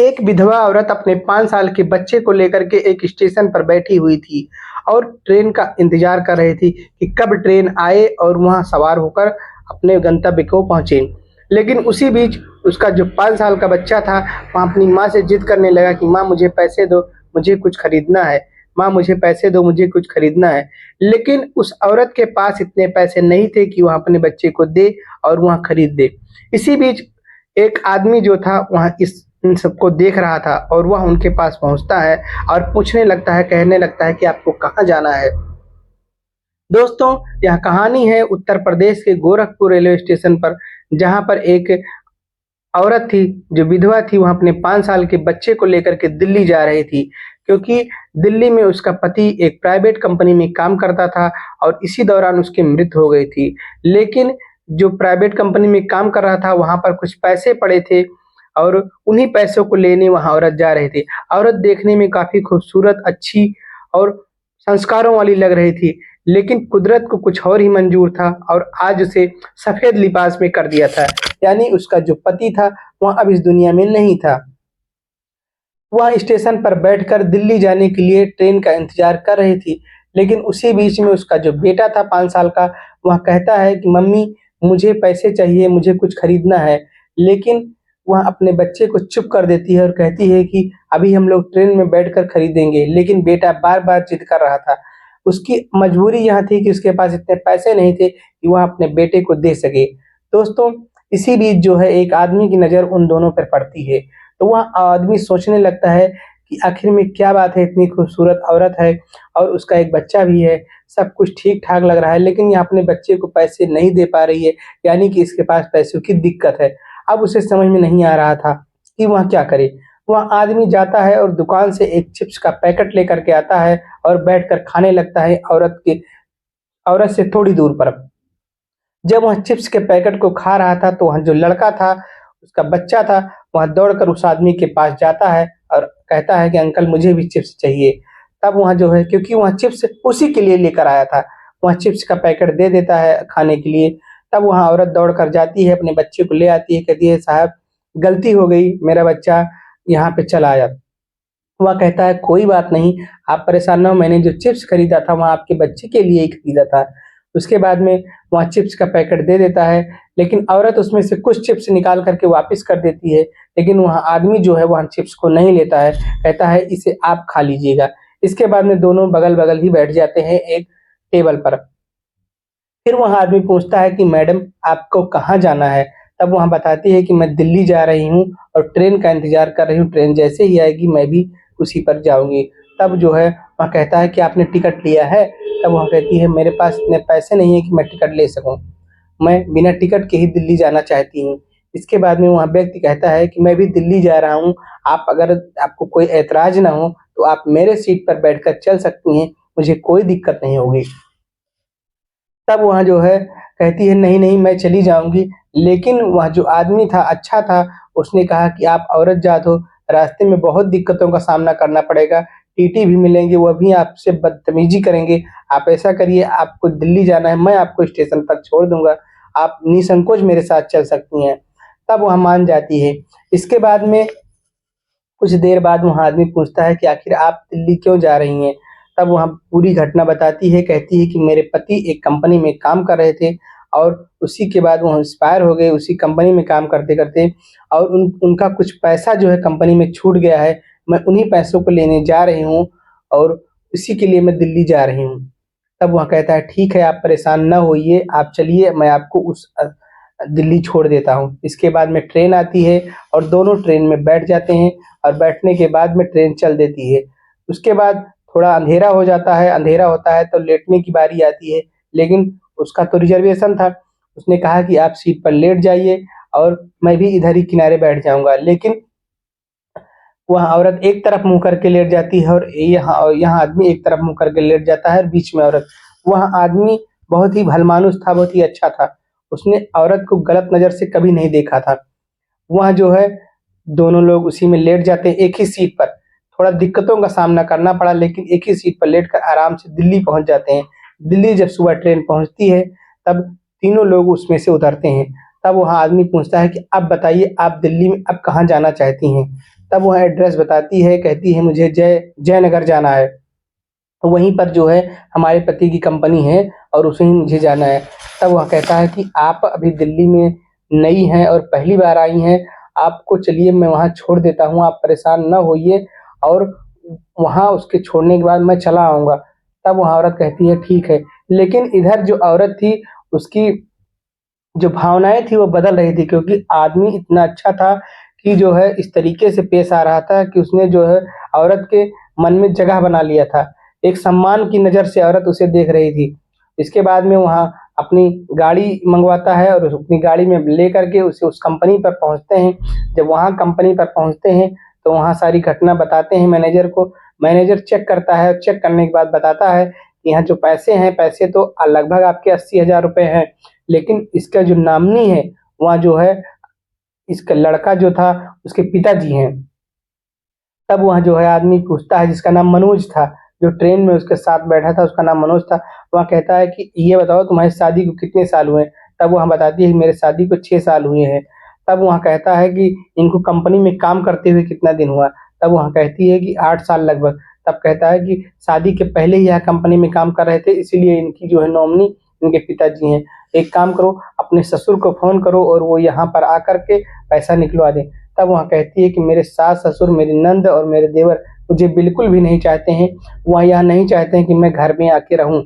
एक विधवा औरत अपने 5 साल के बच्चे को लेकर के एक स्टेशन पर बैठी हुई थी और ट्रेन का इंतज़ार कर रही थी कि कब ट्रेन आए और वहाँ सवार होकर अपने गंतव्य को पहुँचे। लेकिन उसी बीच उसका जो 5 साल का बच्चा था, वह अपनी माँ से ज़िद करने लगा कि माँ मुझे पैसे दो, मुझे कुछ खरीदना है। माँ मुझे पैसे दो, मुझे कुछ खरीदना है। लेकिन उस औरत के पास इतने पैसे नहीं थे कि वह अपने बच्चे को दे और वह खरीद दे। इसी बीच एक आदमी जो था वहाँ इन सबको देख रहा था और वह उनके पास पहुँचता है और पूछने लगता है, कहने लगता है कि आपको कहाँ जाना है? दोस्तों, यह कहानी है उत्तर प्रदेश के गोरखपुर रेलवे स्टेशन पर, जहाँ पर एक औरत थी, जो विधवा थी, वह अपने 5 साल के बच्चे को लेकर के दिल्ली जा रही थी, क्योंकि दिल्ली में उसका पति एक प्राइवेट कंपनी में काम करता था और इसी दौरान उसकी मृत्यु हो गई थी। लेकिन जो प्राइवेट कंपनी में काम कर रहा था, वहाँ पर कुछ पैसे पड़े थे और उन्हीं पैसों को लेने वहाँ औरत जा रही थी। औरत देखने में काफ़ी खूबसूरत, अच्छी और संस्कारों वाली लग रही थी, लेकिन कुदरत को कुछ और ही मंजूर था और आज उसे सफ़ेद लिबास में कर दिया था। यानी उसका जो पति था, वह अब इस दुनिया में नहीं था। वह स्टेशन पर बैठकर दिल्ली जाने के लिए ट्रेन का इंतज़ार कर रही थी, लेकिन उसी बीच में उसका जो बेटा था 5 साल का, वह कहता है कि मम्मी मुझे पैसे चाहिए, मुझे कुछ खरीदना है। लेकिन वह अपने बच्चे को चुप कर देती है और कहती है कि अभी हम लोग ट्रेन में बैठकर खरीदेंगे, लेकिन बेटा बार-बार ज़िद कर रहा था। उसकी मजबूरी यह थी कि उसके पास इतने पैसे नहीं थे कि वह अपने बेटे को दे सके। दोस्तों, इसी बीच जो है एक आदमी की नज़र उन दोनों पर पड़ती है। तो वह आदमी सोचने लगता है कि आखिर में क्या बात है, इतनी खूबसूरत औरत है और उसका एक बच्चा भी है, सब कुछ ठीक-ठाक लग रहा है, लेकिन ये अपने बच्चे को पैसे नहीं दे पा रही है, यानी कि इसके पास पैसों की दिक्कत है। अब उसे समझ में नहीं आ रहा था कि वह क्या करे। वह आदमी जाता है और दुकान से एक चिप्स का पैकेट लेकर के आता है और बैठकर खाने लगता है औरत से थोड़ी दूर पर। जब वह चिप्स के पैकेट को खा रहा था, तो वहाँ जो लड़का था, उसका बच्चा था, वह दौड़कर उस आदमी के पास जाता है और कहता है कि अंकल मुझे भी चिप्स चाहिए। तब वहाँ जो है, क्योंकि वह चिप्स उसी के लिए लेकर आया था, वह चिप्स का पैकेट दे देता है खाने के लिए। तब वहाँ औरत दौड़कर जाती है, अपने बच्चे को ले आती है, कहती है साहब गलती हो गई, मेरा बच्चा यहाँ पे चला आया। वह कहता है कोई बात नहीं, आप परेशान ना हो, मैंने जो चिप्स खरीदा था वह आपके बच्चे के लिए ही खरीदा था। उसके बाद में वह चिप्स का पैकेट दे देता है, लेकिन औरत उसमें से कुछ चिप्स निकाल कर के वापस कर देती है, लेकिन वह आदमी जो है वह चिप्स को नहीं लेता है, कहता है इसे आप खा लीजिएगा। इसके बाद में दोनों बगल-बगल ही बैठ जाते हैं एक टेबल पर। फिर वह आदमी पूछता है कि मैडम आपको कहाँ जाना है? तब वह बताती है कि मैं दिल्ली जा रही हूँ और ट्रेन का इंतज़ार कर रही हूँ, ट्रेन जैसे ही आएगी मैं भी उसी पर जाऊँगी। तब जो है वह कहता है कि आपने टिकट लिया है? तब वह कहती है मेरे पास इतने पैसे नहीं है कि मैं टिकट ले सकूँ। मैं बिना टिकट के ही दिल्ली जाना चाहती हूँ। इसके बाद में वह व्यक्ति कहता है कि मैं भी दिल्ली जा रहा हूँ, आप अगर आपको कोई ऐतराज़ ना हो तो आप मेरे सीट पर बैठकर चल सकती हैं, मुझे कोई दिक्कत नहीं होगी। तब वहाँ जो है कहती है नहीं, नहीं मैं चली जाऊँगी, लेकिन वह जो आदमी था अच्छा था, उसने कहा कि आप औरत जात हो, रास्ते में बहुत दिक्कतों का सामना करना पड़ेगा, टीटी भी मिलेंगे, वह भी आपसे बदतमीज़ी करेंगे, आप ऐसा करिए आपको दिल्ली जाना है, मैं आपको स्टेशन तक छोड़ दूँगा, आप निसंकोच मेरे साथ चल सकती हैं। तब वह मान जाती है। इसके बाद में कुछ देर बाद वहाँ आदमी पूछता है कि आखिर आप दिल्ली क्यों जा रही हैं? तब वहाँ पूरी घटना बताती है, कहती है कि मेरे पति एक कंपनी में काम कर रहे थे और उसी के बाद वो एक्सपायर हो गए उसी कंपनी में काम करते-करते और उनका कुछ पैसा जो है कंपनी में छूट गया है। मैं उन्हीं पैसों को लेने जा रही हूँ और इसी के लिए मैं दिल्ली जा रही हूँ। तब वह कहता है ठीक है आप परेशान ना होइए, आप चलिए मैं आपको दिल्ली छोड़ देता हूँ। इसके बाद में ट्रेन आती है और दोनों ट्रेन में बैठ जाते हैं और बैठने के बाद में ट्रेन चल देती है। उसके बाद थोड़ा अंधेरा हो जाता है, अंधेरा होता है तो लेटने की बारी आती है, लेकिन उसका तो रिज़र्वेशन था। उसने कहा कि आप सीट पर लेट जाइए और मैं भी इधर ही किनारे बैठ जाऊँगा। लेकिन वह औरत एक तरफ मुँह करके लेट जाती है और यहाँ यहाँ आदमी एक तरफ मुँह करके लेट जाता है और बीच में औरत। वह आदमी बहुत ही भलमानुस था, बहुत ही अच्छा था। उसने औरत को गलत नज़र से कभी नहीं देखा था। वह जो है दोनों लोग उसी में लेट जाते हैं एक ही सीट पर। थोड़ा दिक्कतों का सामना करना पड़ा, लेकिन एक ही सीट पर लेटकर आराम से दिल्ली पहुँच जाते हैं। दिल्ली जब सुबह ट्रेन पहुँचती है, तब तीनों लोग उसमें से उतरते हैं। तब वहाँ आदमी पूछता है कि अब बताइए आप दिल्ली में अब कहाँ जाना चाहती हैं? तब वह एड्रेस बताती है, कहती है मुझे जयनगर जाना है। तो वहीं पर जो है हमारे पति की कंपनी है और उसे ही मुझे जाना है। तब वह कहता है कि आप अभी दिल्ली में नई हैं और पहली बार आई हैं, आपको चलिए मैं वहाँ छोड़ देता हूँ, आप परेशान ना होइए और वहाँ उसके छोड़ने के बाद मैं चला आऊँगा। तब वह औरत कहती है ठीक है, लेकिन इधर जो औरत थी उसकी जो भावनाएँ थी वो बदल रही थी, क्योंकि आदमी इतना अच्छा था कि जो है इस तरीके से पेश आ रहा था कि उसने जो है औरत के मन में जगह बना लिया था। एक सम्मान की नज़र से औरत उसे देख रही थी। इसके बाद में वहाँ अपनी गाड़ी मँगवाता है और अपनी गाड़ी में लेकर के उसे उस कंपनी पर पहुँचते हैं। जब वहाँ कंपनी पर पहुँचते हैं तो वहाँ सारी घटना बताते हैं मैनेजर को। मैनेजर चेक करता है, चेक करने के बाद बताता है कि यहाँ जो पैसे हैं, पैसे तो लगभग आपके 80,000 रुपए हैं। लेकिन इसका जो नॉमिनी है, वहाँ जो है इसका लड़का जो था उसके पिताजी हैं। तब वहाँ जो है आदमी पूछता है, जिसका नाम मनोज था, जो ट्रेन में उसके साथ बैठा था उसका नाम मनोज था। वह कहता है कि ये बताओ तुम्हारी शादी को कितने साल हुए हैं? तब वह बताती है कि मेरे शादी को 6 साल हुए हैं। तब वह कहता है कि इनको कंपनी में काम करते हुए कितना दिन हुआ? तब वह कहती है कि 8 साल लगभग। तब कहता है कि शादी के पहले ही यह कंपनी में काम कर रहे थे, इसीलिए इनकी जो है नॉमिनी इनके पिताजी हैं। एक काम करो, अपने ससुर को फ़ोन करो और वो यहाँ पर आकर के पैसा निकलवा दें। तब वह कहती है कि मेरे सास-ससुर, मेरी नंद और मेरे देवर मुझे बिल्कुल भी नहीं चाहते हैं। वह यह नहीं चाहते हैं कि मैं घर में आके रहूँ।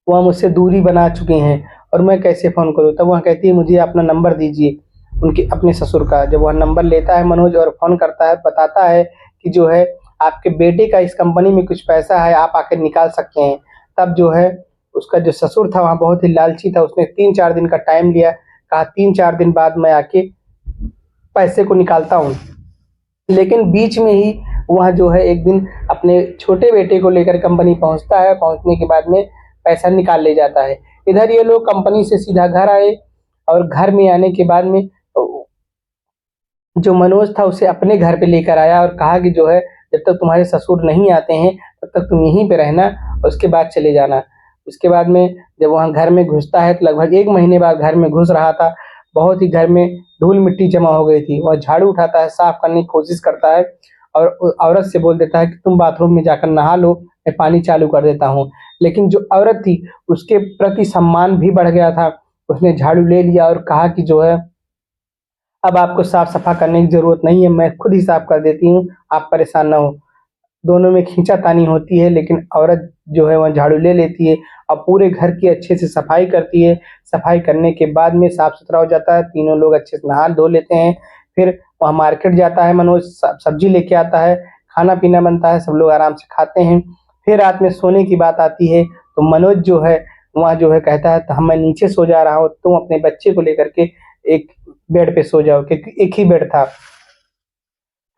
वह मुझसे दूरी बना चुके हैं और मैं कैसे फ़ोन करूँ? तब वह कहती है मुझे अपना नंबर दीजिए, उनके अपने ससुर का। जब वह नंबर लेता है मनोज और फ़ोन करता है, बताता है कि जो है आपके बेटे का इस कंपनी में कुछ पैसा है, आप आके निकाल सकते हैं। तब जो है उसका जो ससुर था वहाँ बहुत ही लालची था, उसने 3-4 दिन का टाइम लिया, कहा 3-4 दिन बाद मैं आके पैसे को निकालता हूँ। लेकिन बीच में ही वह जो है एक दिन अपने छोटे बेटे को लेकर कंपनी पहुँचता है, पहुँचने के बाद में पैसा निकाल ले जाता है। इधर ये लोग कंपनी से सीधा घर आए और घर में आने के बाद में जो मनोज था उसे अपने घर पे लेकर आया और कहा कि जो है जब तक तुम्हारे ससुर नहीं आते हैं तब तक तुम यहीं पे रहना और उसके बाद चले जाना। उसके बाद में जब वहाँ घर में घुसता है तो लगभग 1 महीने बाद घर में घुस रहा था। बहुत ही घर में धूल-मिट्टी जमा हो गई थी। वह झाड़ू उठाता है, साफ करने की कोशिश करता है और औरत से बोल देता है कि तुम बाथरूम में जाकर नहा लो, मैं पानी चालू कर देता हूँ। लेकिन जो औरत थी उसके प्रति सम्मान भी बढ़ गया था। उसने झाड़ू ले लिया और कहा कि जो है अब आपको साफ-सफा करने की ज़रूरत नहीं है, मैं खुद ही साफ कर देती हूँ, आप परेशान ना हों। दोनों में खींचा-तानी होती है, लेकिन औरत जो है वह झाड़ू ले लेती है और पूरे घर की अच्छे से सफाई करती है। सफाई करने के बाद में साफ-सुथरा हो जाता है, तीनों लोग अच्छे से नहा-धो लेते हैं। फिर वहाँ मार्केट जाता है मनोज, सब्ज़ी लेके आता है, खाना-पीना बनता है, सब लोग आराम से खाते हैं। फिर रात में सोने की बात आती है, तो मनोज जो है वहाँ जो है कहता है, "तो मैं नीचे सो जा रहा हूँ, तुम अपने बच्चे को लेकर के एक बेड पे सो जाओ", क्योंकि एक ही बेड था।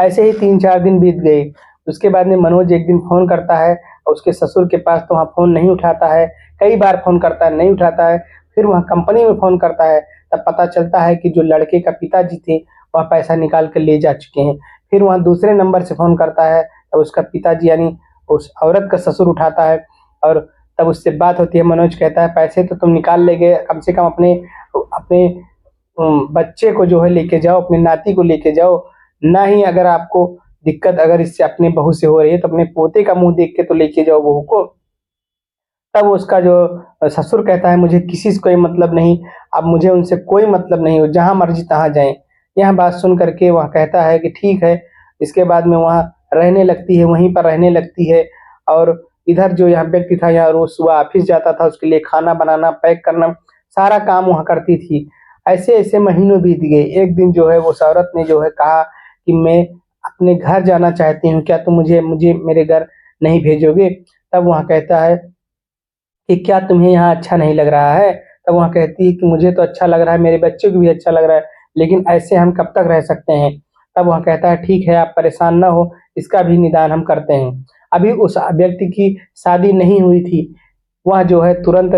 ऐसे ही 3-4 दिन बीत गए। उसके बाद में मनोज एक दिन फ़ोन करता है और उसके ससुर के पास तो वहाँ फ़ोन नहीं उठाता है। कई बार फ़ोन करता है, नहीं उठाता है। फिर वहाँ कंपनी में फ़ोन करता है, तब पता चलता है कि जो लड़के का पिताजी थे, वह पैसा निकाल के ले जा चुके हैं। फिर वहाँ दूसरे नंबर से फ़ोन करता है, तब उसका पिताजी यानी उस औरत का ससुर उठाता है और तब उससे बात होती है। मनोज कहता है, "पैसे तो तुम निकाल ले गए, कम से कम अपने अपने बच्चे को जो है लेके जाओ, अपनी नाती को लेके जाओ। ना ही अगर आपको दिक्कत अगर इससे अपने बहू से हो रही है तो अपने पोते का मुँह देख के तो लेके जाओ बहू को।" तब उसका जो ससुर कहता है मुझे किसी से कोई मतलब नहीं, अब मुझे उनसे कोई मतलब नहीं, वो जहाँ मर्ज़ी तहाँ जाएँ। यह बात सुन कर के वह कहता है कि ठीक है। इसके बाद में वहाँ रहने लगती है, वहीं पर रहने लगती है और इधर जो यह व्यक्ति था यहाँ रोज़ सुबह ऑफ़िस जाता था, उसके लिए खाना बनाना, पैक करना, सारा काम वहाँ करती थी। ऐसे-ऐसे महीनों बीत गए। एक दिन जो है उस औरत ने जो है कहा कि मैं अपने घर जाना चाहती हूँ, क्या तुम मुझे मुझे मेरे घर नहीं भेजोगे? तब वह कहता है कि क्या तुम्हें यहाँ अच्छा नहीं लग रहा है? तब वह कहती है कि मुझे तो अच्छा लग रहा है, मेरे बच्चे को भी अच्छा लग रहा है, लेकिन ऐसे हम कब तक रह सकते हैं? तब वह कहता है ठीक है, आप परेशान ना हो, इसका भी निदान हम करते हैं। अभी उस व्यक्ति की शादी नहीं हुई थी। वह जो है तुरंत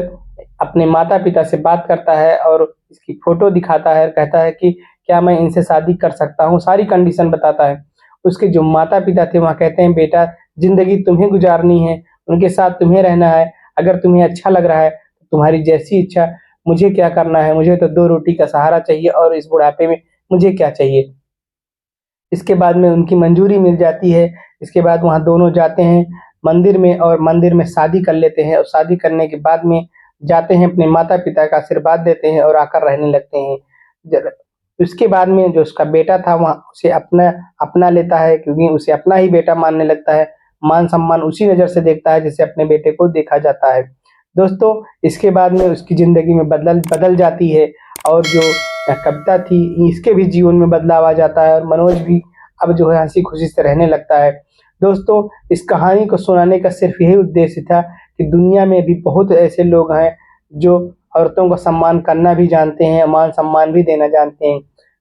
अपने माता-पिता से बात करता है और इसकी फ़ोटो दिखाता है, कहता है कि क्या मैं इनसे शादी कर सकता हूँ? सारी कंडीशन बताता है। उसके जो माता-पिता थे वह कहते हैं बेटा ज़िंदगी तुम्हें गुज़ारनी है, उनके साथ तुम्हें रहना है, अगर तुम्हें अच्छा लग रहा है, तो तुम्हारी जैसी इच्छा, मुझे क्या करना है? मुझे तो 2 रोटी का सहारा चाहिए और इस बुढ़ापे में मुझे क्या चाहिए? इसके बाद में उनकी मंजूरी मिल जाती है। इसके बाद वहाँ दोनों जाते हैं मंदिर में और मंदिर में शादी कर लेते हैं और शादी करने के बाद में जाते हैं अपने माता-पिता का आशीर्वाद देते हैं और आकर रहने लगते हैं। ज उसके बाद में जो उसका बेटा था वहाँ उसे अपना अपना लेता है, क्योंकि उसे अपना ही बेटा मानने लगता है। मान-सम्मान उसी नज़र से देखता है जैसे अपने बेटे को देखा जाता है। दोस्तों, इसके बाद में उसकी ज़िंदगी में बदल बदल जाती है और जो कविता थी इसके भी जीवन में बदलाव आ जाता है और मनोज भी अब जो है हँसी-खुशी से रहने लगता है। दोस्तों, इस कहानी को सुनाने का सिर्फ़ यही उद्देश्य था कि दुनिया में भी बहुत ऐसे लोग हैं जो औरतों का सम्मान करना भी जानते हैं, मान-सम्मान भी देना जानते हैं।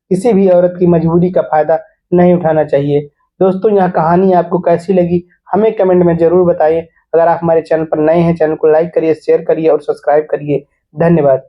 किसी भी औरत की मजबूरी का फ़ायदा नहीं उठाना चाहिए। दोस्तों, यह कहानी आपको कैसी लगी हमें कमेंट में ज़रूर बताइए। अगर आप हमारे चैनल पर नए हैं, चैनल को लाइक करिए, शेयर करिए और सब्सक्राइब करिए। धन्यवाद।